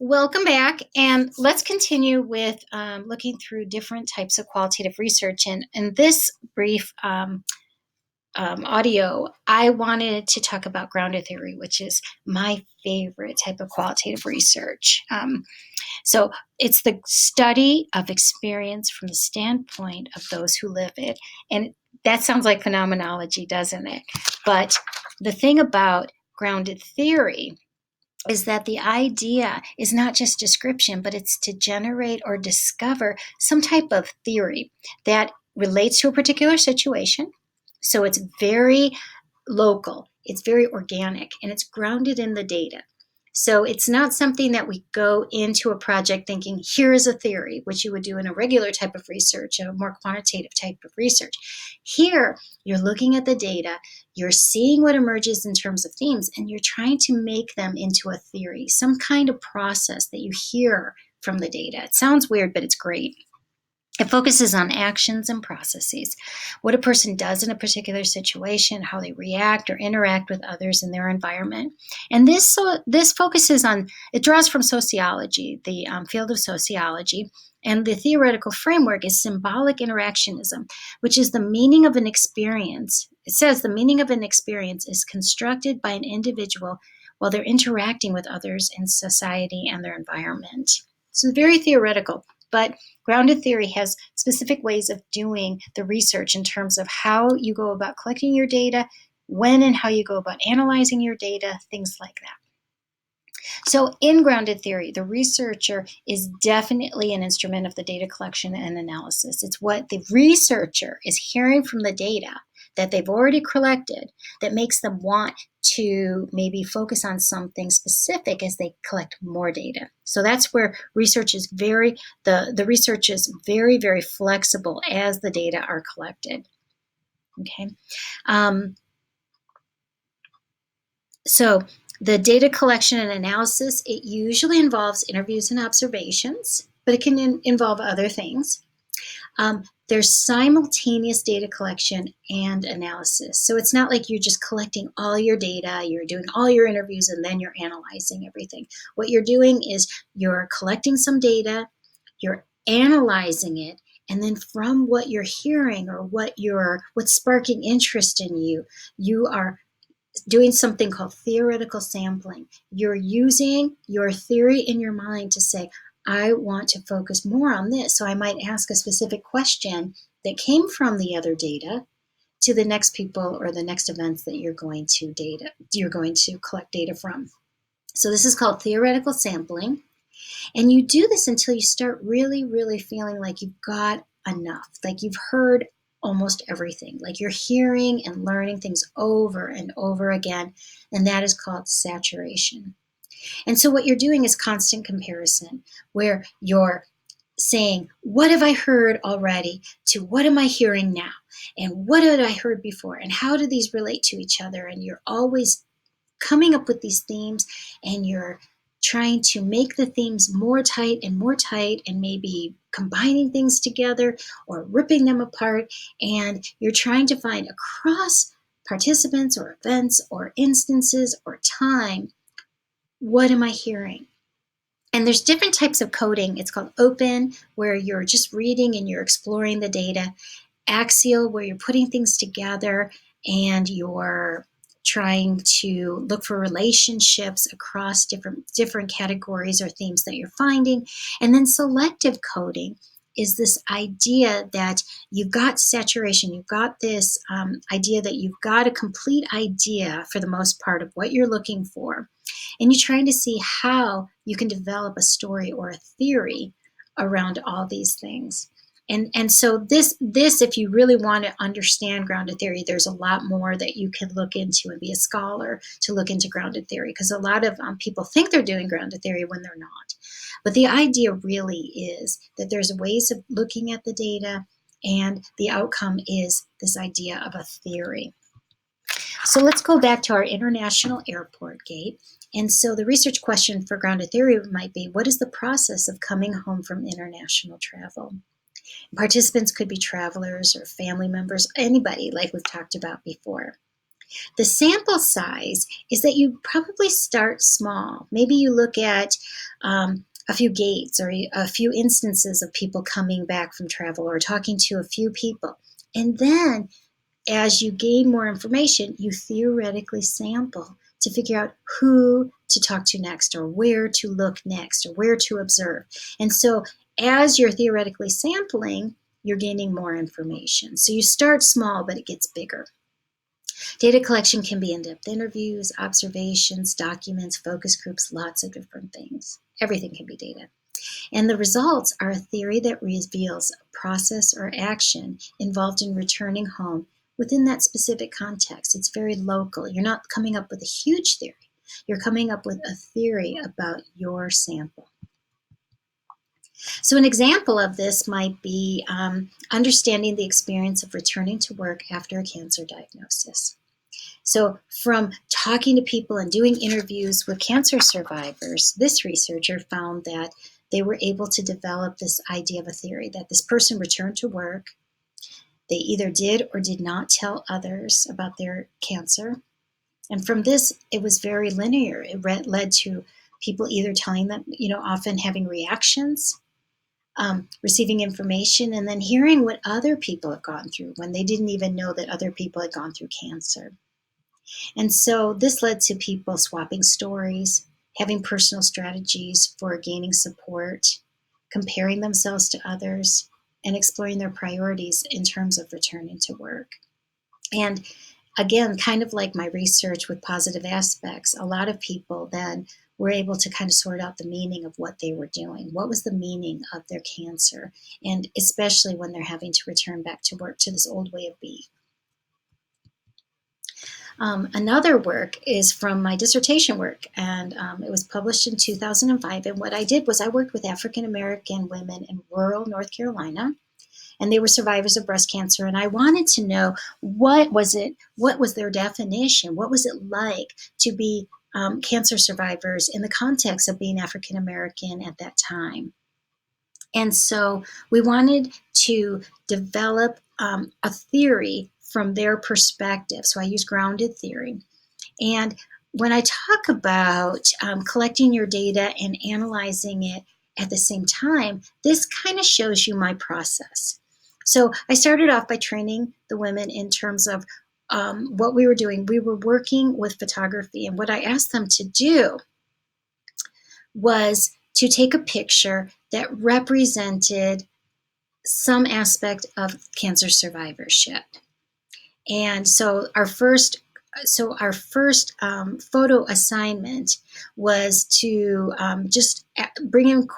Welcome back, and let's continue with looking through different types of qualitative research. And in this brief audio, I wanted to talk about grounded theory, which is my favorite type of qualitative research. So it's the study of experience from the standpoint of those who live it. And that sounds like phenomenology, doesn't it? But the thing about grounded theory is that the idea is not just description, but it's to generate or discover some type of theory that relates to a particular situation. So it's very local, it's very organic, and it's grounded in the data. So it's not something that we go into a project thinking, here is a theory, which you would do in a regular type of research, a more quantitative type of research. Here, you're looking at the data, you're seeing what emerges in terms of themes, and you're trying to make them into a theory, some kind of process that you hear from the data. It sounds weird, but it's great. It focuses on actions and processes, what a person does in a particular situation, how they react or interact with others in their environment. And this focuses on, it draws from sociology, the field of sociology, and the theoretical framework is symbolic interactionism, which is the meaning of an experience. It says the meaning of an experience is constructed by an individual while they're interacting with others in society and their environment. So very theoretical. But grounded theory has specific ways of doing the research in terms of how you go about collecting your data, when and how you go about analyzing your data, things like that. So in grounded theory, the researcher is definitely an instrument of the data collection and analysis. It's what the researcher is hearing from the data that they've already collected that makes them want to maybe focus on something specific as they collect more data. So that's where research is the research is very, very flexible as the data are collected. Okay. So the data collection and analysis, it usually involves interviews and observations, but it can involve other things. There's simultaneous data collection and analysis. So it's not like you're just collecting all your data, you're doing all your interviews, and then you're analyzing everything. What you're doing is you're collecting some data, you're analyzing it, and then from what you're hearing or what's sparking interest in you, you are doing something called theoretical sampling. You're using your theory in your mind to say, I want to focus more on this. So I might ask a specific question that came from the other data to the next people or the next events that you're going to collect data from. So this is called theoretical sampling. And you do this until you start really, really feeling like you've got enough, like you've heard almost everything, like you're hearing and learning things over and over again. And that is called saturation. And so what you're doing is constant comparison, where you're saying, what have I heard already to what am I hearing now? And what had I heard before? And how do these relate to each other? And you're always coming up with these themes, and you're trying to make the themes more tight and maybe combining things together or ripping them apart. And you're trying to find across participants or events or instances or time, what am I hearing? And there's different types of coding. It's called open, where you're just reading and you're exploring the data. Axial, where you're putting things together and you're trying to look for relationships across different categories or themes that you're finding. And then selective coding is this idea that you've got saturation, you've got this idea that you've got a complete idea for the most part of what you're looking for. And you're trying to see how you can develop a story or a theory around all these things. And so this, if you really want to understand grounded theory, there's a lot more that you can look into and be a scholar to look into grounded theory, because a lot of people think they're doing grounded theory when they're not. But the idea really is that there's ways of looking at the data, and the outcome is this idea of a theory. So let's go back to our International Airport Gate. And so the research question for grounded theory might be, what is the process of coming home from international travel? Participants could be travelers or family members, anybody, like we've talked about before. The sample size is that you probably start small. Maybe you look at a few gates or a few instances of people coming back from travel or talking to a few people. And then as you gain more information, you theoretically sample to figure out who to talk to next or where to look next or where to observe. And so as you're theoretically sampling, you're gaining more information. So you start small, but it gets bigger. Data collection can be in-depth interviews, observations, documents, focus groups, lots of different things. Everything can be data. And the results are a theory that reveals a process or action involved in returning home within that specific context. It's very local. You're not coming up with a huge theory. You're coming up with a theory about your sample. So an example of this might be understanding the experience of returning to work after a cancer diagnosis. So from talking to people and doing interviews with cancer survivors, this researcher found that they were able to develop this idea of a theory that this person returned to work. They either did or did not tell others about their cancer. And from this, it was very linear. It led to people either telling them, often having reactions, receiving information, and then hearing what other people have gone through when they didn't even know that other people had gone through cancer. And so this led to people swapping stories, having personal strategies for gaining support, comparing themselves to others, and exploring their priorities in terms of returning to work. And again, kind of like my research with positive aspects, a lot of people then were able to kind of sort out the meaning of what they were doing. What was the meaning of their cancer? And especially when they're having to return back to work, to this old way of being. Another work is from my dissertation work, and it was published in 2005. And what I did was I worked with African American women in rural North Carolina, and they were survivors of breast cancer. And I wanted to know what was their definition? What was it like to be cancer survivors in the context of being African American at that time? And so we wanted to develop a theory from their perspective. So I use grounded theory. And when I talk about collecting your data and analyzing it at the same time, this kind of shows you my process. So I started off by training the women in terms of what we were doing. We were working with photography, and what I asked them to do was to take a picture that represented some aspect of cancer survivorship. And so our first photo assignment was to just bring in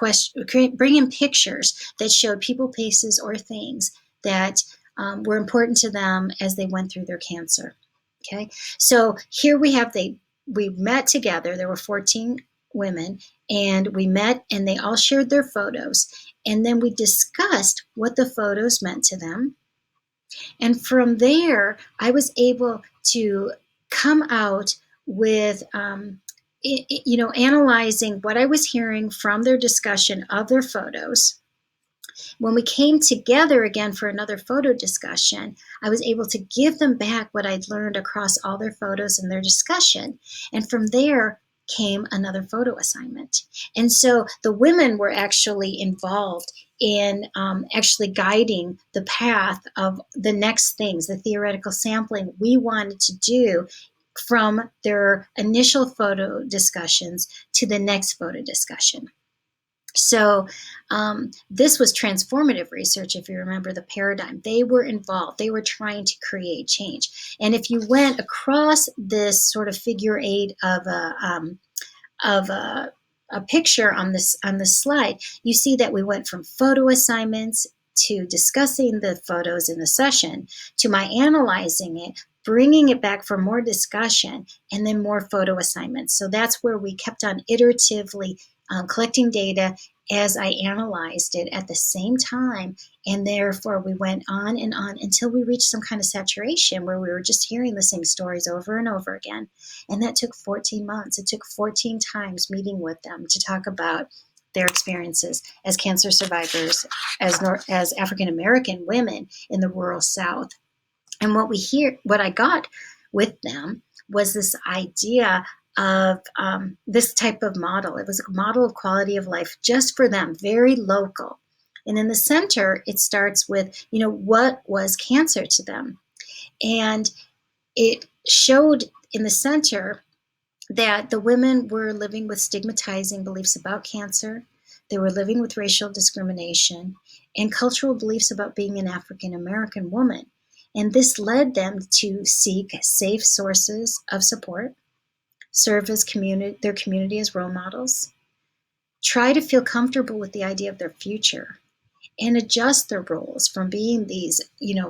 pictures that showed people, places, or things that were important to them as they went through their cancer. Okay, so here we met together. There were 14 women, and we met, and they all shared their photos, and then we discussed what the photos meant to them. And from there, I was able to come out with, analyzing what I was hearing from their discussion of their photos. When we came together again for another photo discussion, I was able to give them back what I'd learned across all their photos and their discussion. And from there came another photo assignment. And so the women were actually involved in actually guiding the path of the next things, the theoretical sampling we wanted to do from their initial photo discussions to the next photo discussion. So this was transformative research, if you remember the paradigm. They were involved. They were trying to create change. And if you went across this sort of figure eight of a picture on this slide, you see that we went from photo assignments to discussing the photos in the session to my analyzing it, bringing it back for more discussion, and then more photo assignments. So that's where we kept on iteratively collecting data as I analyzed it at the same time. And therefore, we went on and on until we reached some kind of saturation where we were just hearing the same stories over and over again. And that took 14 months. It took 14 times meeting with them to talk about their experiences as cancer survivors, as African American women in the rural South. And what I got with them was this idea of this type of model. It was a model of quality of life just for them, very local. And in the center, it starts with, what was cancer to them? And it showed in the center that the women were living with stigmatizing beliefs about cancer. They were living with racial discrimination and cultural beliefs about being an African American woman. And this led them to seek safe sources of support, serve as their community as role models, try to feel comfortable with the idea of their future, and adjust their roles from being these,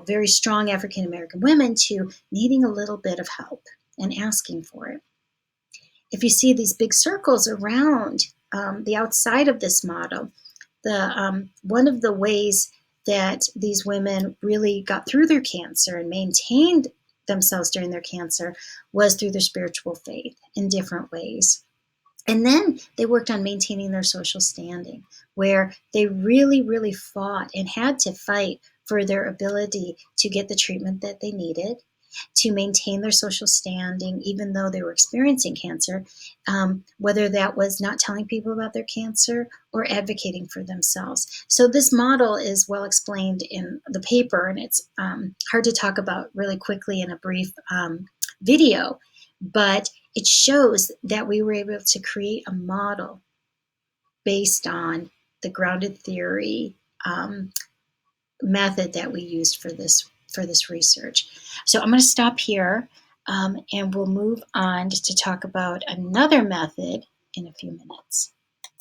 very strong African American women to needing a little bit of help and asking for it. If you see these big circles around the outside of this model, one of the ways that these women really got through their cancer and maintained themselves during their cancer was through their spiritual faith in different ways. And then they worked on maintaining their social standing, where they really, really fought and had to fight for their ability to get the treatment that they needed, to maintain their social standing, even though they were experiencing cancer, whether that was not telling people about their cancer or advocating for themselves. So this model is well explained in the paper, and it's hard to talk about really quickly in a brief video, but it shows that we were able to create a model based on the grounded theory method that we used for this research. So I'm going to stop here, and we'll move on to talk about another method in a few minutes.